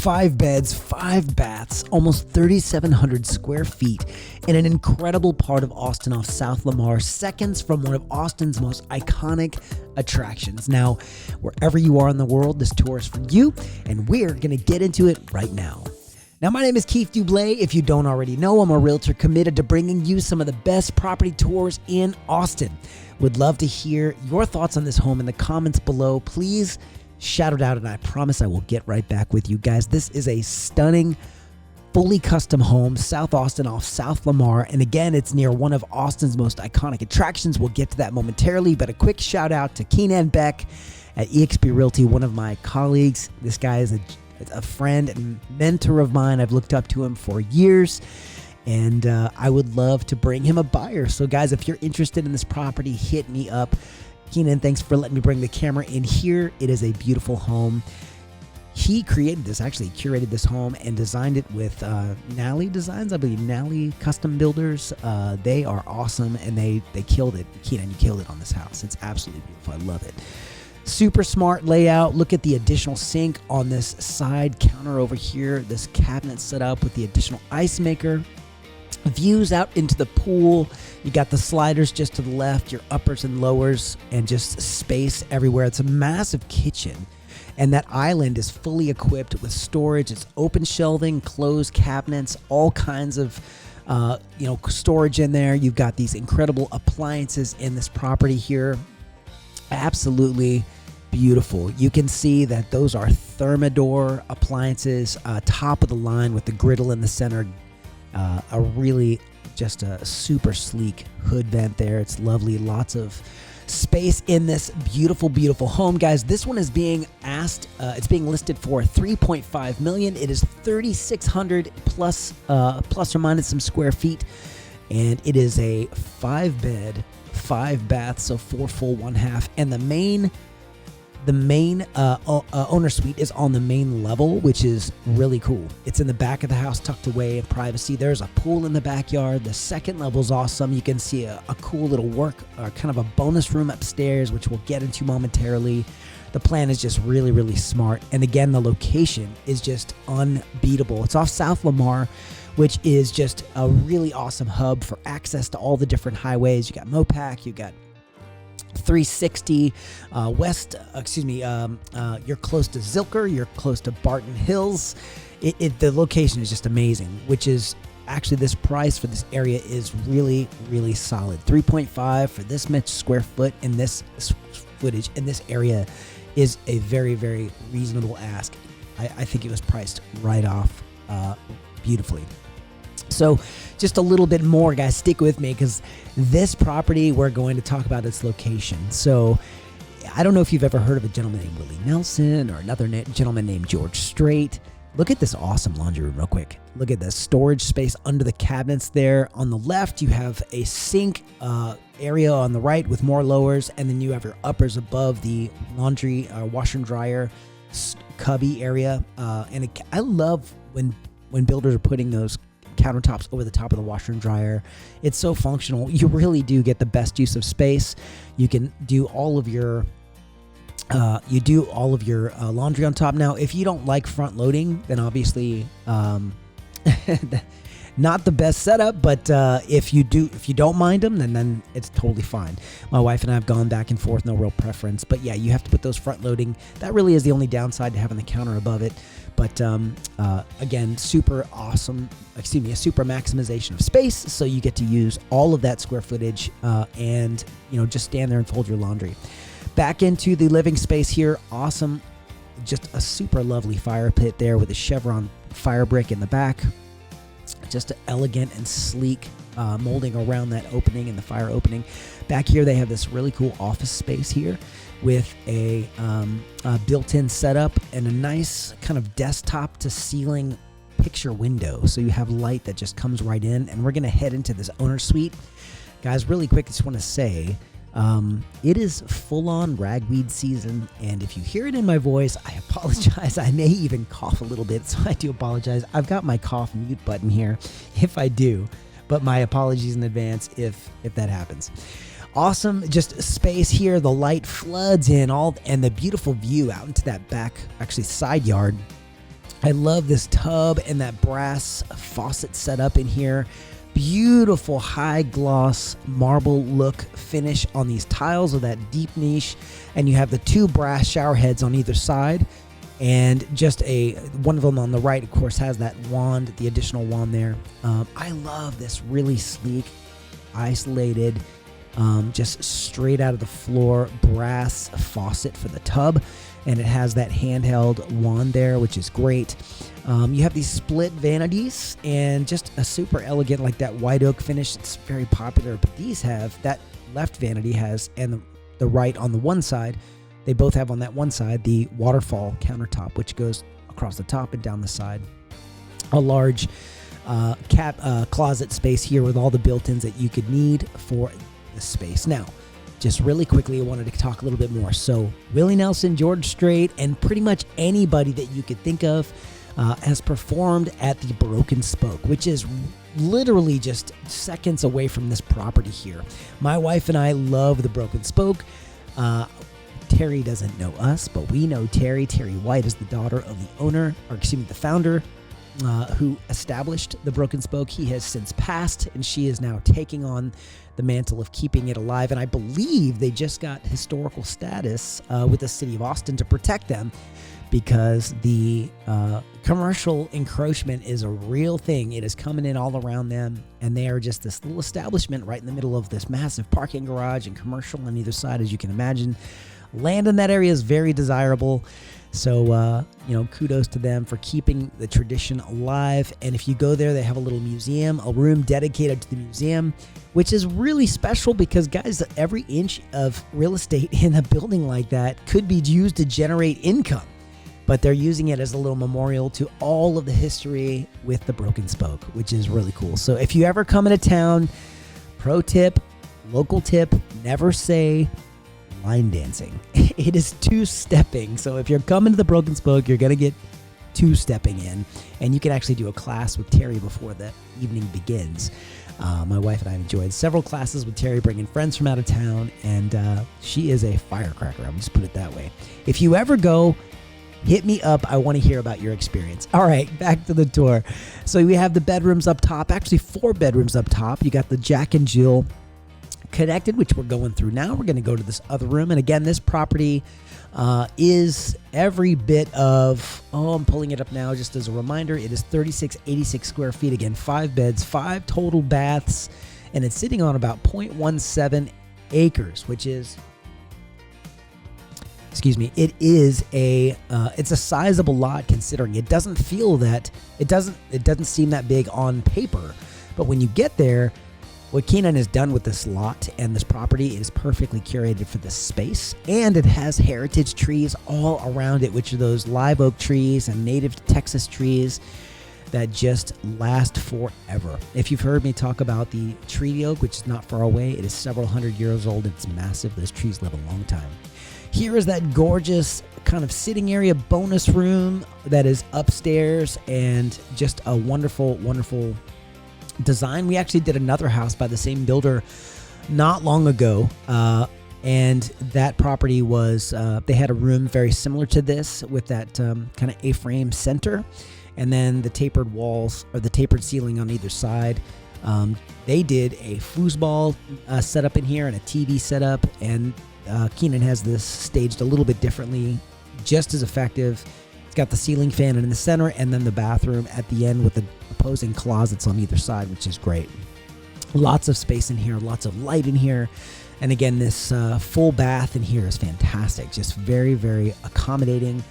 5 beds, 5 baths, almost 3,700 square feet in an incredible part of Austin off South Lamar, seconds from one of Austin's most iconic attractions. Now, wherever you are in the world, this tour is for you, and we're going to get into it right now. Now, my name is Keith Duble. If you don't already know, I'm a realtor committed to bringing you some of the best property tours in Austin. Would love to hear your thoughts on this home in the comments below. Please shout it out, and I promise I will get right back with you guys. This is a stunning, fully custom home, South Austin off South Lamar. And again, it's near one of Austin's most iconic attractions. We'll get to that momentarily, but a quick shout out to Kinan Beck at eXp Realty, one of my colleagues. This guy is a friend and mentor of mine. I've looked up to him for years, and I would love to bring him a buyer. So guys, if you're interested in this property, hit me up. Kinan, thanks for letting me bring the camera in here. It is a beautiful home. He created this, actually curated this home and designed it with Nally Designs, I believe, Nally Custom Builders. They are awesome, and they killed it. Kinan, you killed it on this house. It's absolutely beautiful. I love it. Super smart layout. Look at the additional sink on this side counter over here. This cabinet set up with the additional ice maker. Views out into the pool. You got the sliders just to the left, your uppers and lowers, and just space everywhere. It's a massive kitchen, and that island is fully equipped with storage. It's open shelving, closed cabinets, all kinds of storage in there. You've got these incredible appliances in this property here. Absolutely beautiful. You can see that those are Thermador appliances, top of the line with the griddle in the center. A really just a super sleek hood vent there. It's lovely. Lots of space in this beautiful, beautiful home. Guys, this one is being asked, it's being listed for $3.5 million. It is 3,600 plus or minus some square feet. And it is a 5-bed, 5 baths, so 4 full, 1 half. And the main owner suite is on the main level, which is really cool. It's in the back of the house, tucked away in privacy. There's a pool in the backyard. The second level is awesome. You can see a cool little kind of a bonus room upstairs, which we'll get into momentarily. The plan is just really, really smart. And again, the location is just unbeatable. It's off South Lamar, which is just a really awesome hub for access to all the different highways. You got Mopac, you got 360 west, you're close to Zilker, you're close to Barton Hills. The location is just amazing, which is actually, this price for this area is really, really solid. 3.5 for this much square foot in this footage in this area is a very, very reasonable ask. I think it was priced right off beautifully. So just a little bit more, guys, stick with me, because this property, we're going to talk about its location. So I don't know if you've ever heard of a gentleman named Willie Nelson or another gentleman named George Strait. Look at this awesome laundry room real quick. Look at the storage space under the cabinets there. On the left, you have a sink area on the right with more lowers, and then you have your uppers above the laundry washer and dryer cubby area. I love when builders are putting those countertops over the top of the washer and dryer. It's so functional. You really do get the best use of space. You can do all of your laundry on top. Now, if you don't like front loading, then obviously not the best setup, but if you don't mind them, then it's totally fine. My wife and I have gone back and forth, no real preference, but yeah, you have to put those front loading. That really is the only downside to having the counter above it. But again, super awesome, a super maximization of space. So you get to use all of that square footage and just stand there and fold your laundry. Back into the living space here. Awesome. Just a super lovely fire pit there with a chevron fire brick in the back. Just elegant and sleek molding around that opening and the fire opening. Back here, they have this really cool office space here with a built-in setup and a nice kind of desktop to ceiling picture window. So you have light that just comes right in. And we're going to head into this owner suite. Guys, really quick, I just want to say, it is full-on ragweed season, and if you hear it in my voice, I apologize. I may even cough a little bit, so I do apologize. I've got my cough mute button here if I do, but my apologies in advance if that happens. Awesome, just space here. The light floods in and the beautiful view out into that back, actually side yard. I love this tub and that brass faucet setup in here. Beautiful high gloss marble look finish on these tiles with that deep niche. And you have the 2 brass shower heads on either side. And just one of them on the right, of course, has that wand, the additional wand there. I love this really sleek, isolated, just straight out of the floor brass faucet for the tub. And it has that handheld wand there, which is great. You have these split vanities and just a super elegant, like that white oak finish. It's very popular, but these have, that left vanity has, and the right on the one side, they both have on that one side the waterfall countertop, which goes across the top and down the side. A large closet space here with all the built-ins that you could need for the space. Now, just really quickly, I wanted to talk a little bit more. So Willie Nelson, George Strait, and pretty much anybody that you could think of has performed at the Broken Spoke, which is literally just seconds away from this property here. My wife and I love the Broken Spoke. Terry doesn't know us, but we know Terry. Terry White is the daughter of the owner, or excuse me, the founder, who established the Broken Spoke. He has since passed, and she is now taking on the mantle of keeping it alive. And I believe they just got historical status with the city of Austin to protect them, because the commercial encroachment is a real thing. It is coming in all around them, and they are just this little establishment right in the middle of this massive parking garage and commercial on either side, as you can imagine. Land in that area is very desirable. So, kudos to them for keeping the tradition alive. And if you go there, they have a little museum, a room dedicated to the museum, which is really special because, guys, every inch of real estate in a building like that could be used to generate income. But they're using it as a little memorial to all of the history with the Broken Spoke, which is really cool. So if you ever come into town, pro tip, local tip, never say line dancing. It is two-stepping. So if you're coming to the Broken Spoke, you're going to get two-stepping in. And you can actually do a class with Terry before the evening begins. My wife and I have enjoyed several classes with Terry, bringing friends from out of town. And she is a firecracker. I'm just put it that way. If you ever go, hit me up. I want to hear about your experience. All right, back to the tour. So we have the bedrooms up top, actually 4 bedrooms up top. You got the Jack and Jill connected, which we're going through now. We're going to go to this other room. And again, this property is every bit of, I'm pulling it up now just as a reminder. It is 3686 square feet. Again, 5 beds, 5 total baths, and it's sitting on about 0.17 acres, which is, it is it's a sizable lot, considering it doesn't feel that, it doesn't seem that big on paper. But when you get there, what Kinan has done with this lot and this property is perfectly curated for this space. And it has heritage trees all around it, which are those live oak trees and native Texas trees that just last forever. If you've heard me talk about the treaty oak, which is not far away, it is several hundred years old. It's massive. Those trees live a long time. Here is that gorgeous kind of sitting area bonus room that is upstairs, and just a wonderful, wonderful design. We actually did another house by the same builder not long ago, and that property was, they had a room very similar to this with that kind of A-frame center, and then the tapered walls, or the tapered ceiling on either side. They did a foosball setup in here and a TV setup, and Kinan has this staged a little bit differently, just as effective. It's got the ceiling fan in the center, and then the bathroom at the end with the opposing closets on either side, which is great. Lots of space in here, lots of light in here. And again, this full bath in here is fantastic. Just very, very accommodating,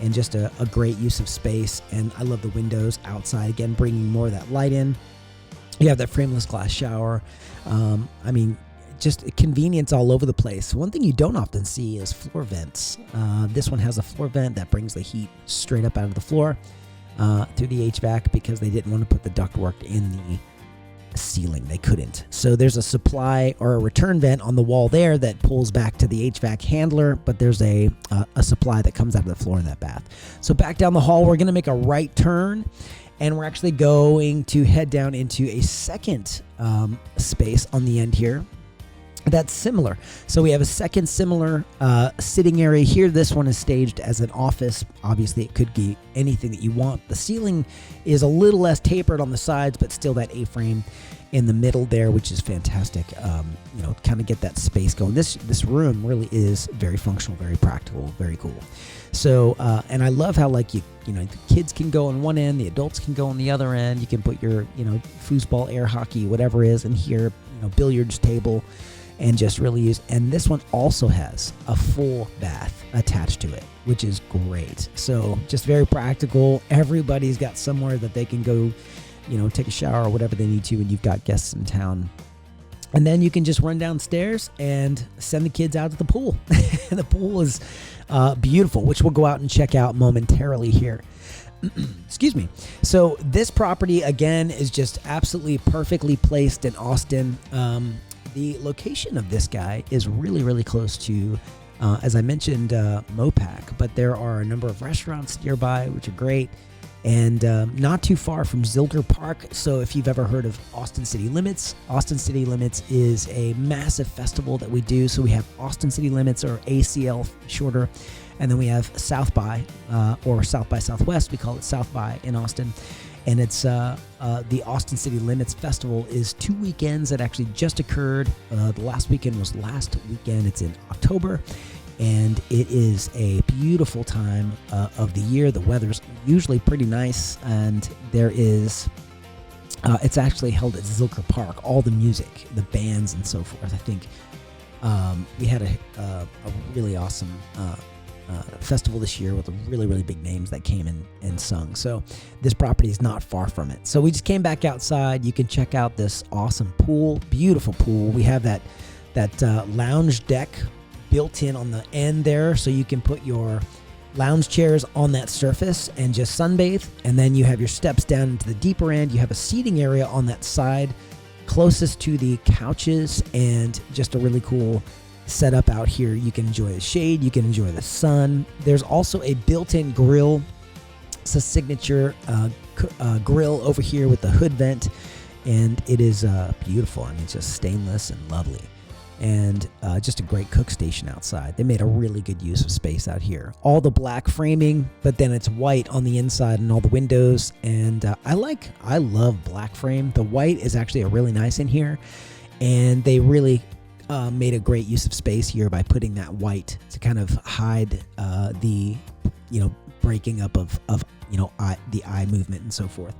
and just a great use of space. And I love the windows outside, again, bringing more of that light in. You have that frameless glass shower. Just convenience all over the place. One thing you don't often see is floor vents. This one has a floor vent that brings the heat straight up out of the floor through the HVAC, because they didn't want to put the ductwork in the ceiling. They couldn't. So there's a supply or a return vent on the wall there that pulls back to the HVAC handler, but there's a supply that comes out of the floor in that bath. So back down the hall, we're going to make a right turn, and we're actually going to head down into a second space on the end here. that's similar. So we have a second similar sitting area here. This one is staged as an office. Obviously, it could be anything that you want. The ceiling is a little less tapered on the sides, but still that A-frame in the middle there, which is fantastic. Kind of get that space going. This room really is very functional, very practical, very cool. So, and I love how the kids can go on one end, the adults can go on the other end. You can put your, foosball, air hockey, whatever it is in here, billiards table, and just really use. And this one also has a full bath attached to it, which is great. So just very practical. Everybody's got somewhere that they can go, take a shower or whatever they need to when you've got guests in town. And then you can just run downstairs and send the kids out to the pool. The pool is beautiful, which we'll go out and check out momentarily here. Excuse me. So this property, again, is just absolutely perfectly placed in Austin. The location of this guy is really, really close to, as I mentioned, Mopac, but there are a number of restaurants nearby, which are great, and not too far from Zilker Park. So if you've ever heard of Austin City Limits is a massive festival that we do. So we have Austin City Limits, or ACL shorter, and then we have South by, or South by Southwest. We call it South by in Austin. And it's the Austin City Limits Festival is 2 weekends that actually just occurred. The last weekend was last weekend. It's in October, and it is a beautiful time of the year. The weather's usually pretty nice, and there is it's actually held at Zilker Park. All the music, the bands, and so forth. I think we had a really awesome festival this year with really, really big names that came in and sung. So this property is not far from it. So we just came back outside. You can check out this awesome pool, beautiful pool. We have that lounge deck built in on the end there, so you can put your lounge chairs on that surface and just sunbathe. And then you have your steps down into the deeper end. You have a seating area on that side closest to the couches, and just a really cool setup out here. You can enjoy the shade, you can enjoy the sun. There's also a built-in grill. It's a signature grill over here with the hood vent, and it is beautiful. I mean, it's just stainless and lovely, and just a great cook station outside. They made a really good use of space out here. All the black framing, but then it's white on the inside and all the windows, and I love black frame. The white is actually a really nice in here, and they really made a great use of space here by putting that white to kind of hide the breaking up of the eye movement and so forth.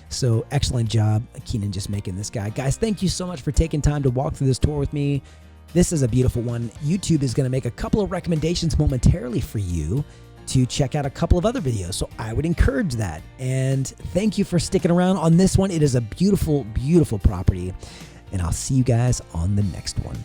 So excellent job, Kinan, just making this guy. Guys, thank you so much for taking time to walk through this tour with me. This is a beautiful one. YouTube is going to make a couple of recommendations momentarily for you to check out a couple of other videos, so I would encourage that. And thank you for sticking around on this one. It is a beautiful, beautiful property, and I'll see you guys on the next one.